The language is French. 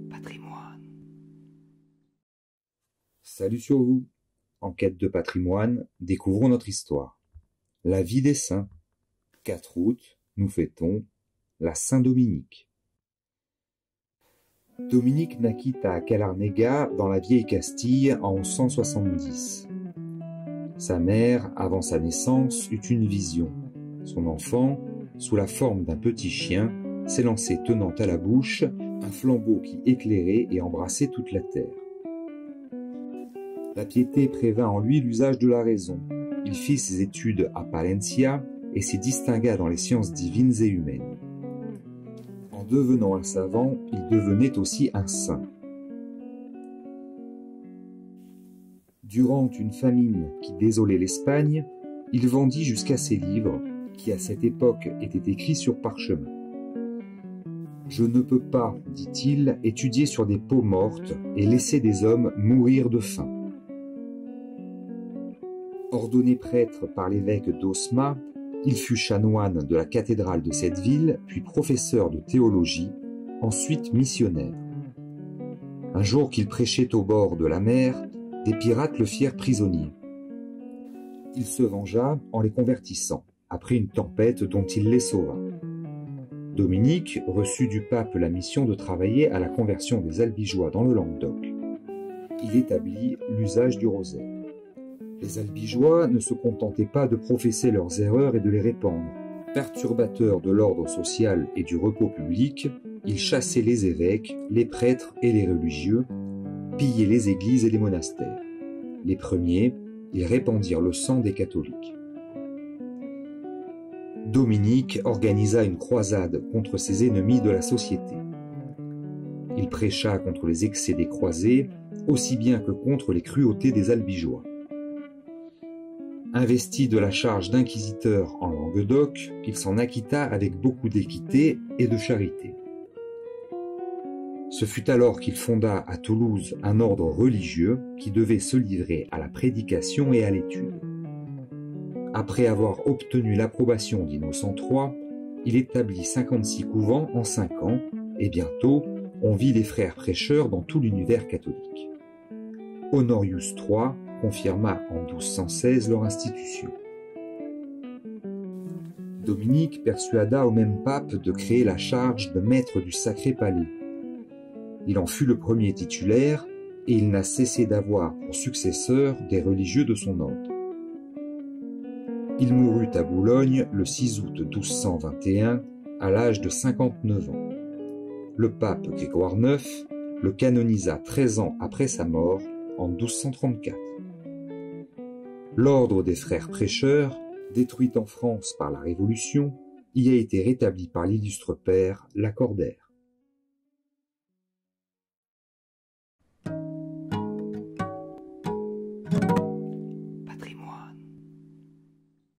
Patrimoine. Salut sur vous. En quête de patrimoine, découvrons notre histoire. La vie des saints. 4 août, nous fêtons la Saint-Dominique. Dominique naquit à Calarnega, dans la vieille Castille, en 1170. Sa mère, avant sa naissance, eut une vision. Son enfant, sous la forme d'un petit chien, s'élançait tenant à la bouche un flambeau qui éclairait et embrassait toute la terre. La piété prévint en lui l'usage de la raison. Il fit ses études à Palencia et s'y distingua dans les sciences divines et humaines. En devenant un savant, il devenait aussi un saint. Durant une famine qui désolait l'Espagne, il vendit jusqu'à ses livres, qui à cette époque étaient écrits sur parchemin. « Je ne peux pas, dit-il, étudier sur des peaux mortes et laisser des hommes mourir de faim. » Ordonné prêtre par l'évêque d'Osma, il fut chanoine de la cathédrale de cette ville, puis professeur de théologie, ensuite missionnaire. Un jour qu'il prêchait au bord de la mer, des pirates le firent prisonnier. Il se vengea en les convertissant, après une tempête dont il les sauva. Dominique reçut du pape la mission de travailler à la conversion des Albigeois dans le Languedoc. Il établit l'usage du rosaire. Les Albigeois ne se contentaient pas de professer leurs erreurs et de les répandre. Perturbateurs de l'ordre social et du repos public, ils chassaient les évêques, les prêtres et les religieux, pillaient les églises et les monastères. Les premiers, ils répandirent le sang des catholiques. Dominique organisa une croisade contre ces ennemis de la société. Il prêcha contre les excès des croisés, aussi bien que contre les cruautés des Albigeois. Investi de la charge d'inquisiteur en Languedoc, il s'en acquitta avec beaucoup d'équité et de charité. Ce fut alors qu'il fonda à Toulouse un ordre religieux qui devait se livrer à la prédication et à l'étude. Après avoir obtenu l'approbation d'Innocent III, il établit 56 couvents en 5 ans, et bientôt on vit les frères prêcheurs dans tout l'univers catholique. Honorius III confirma en 1216 leur institution. Dominique persuada au même pape de créer la charge de maître du Sacré Palais. Il en fut le premier titulaire et il n'a cessé d'avoir pour successeurs des religieux de son ordre. Il mourut à Boulogne le 6 août 1221 à l'âge de 59 ans. Le pape Grégoire IX le canonisa 13 ans après sa mort en 1234. L'ordre des frères prêcheurs, détruit en France par la Révolution, y a été rétabli par l'illustre père Lacordaire.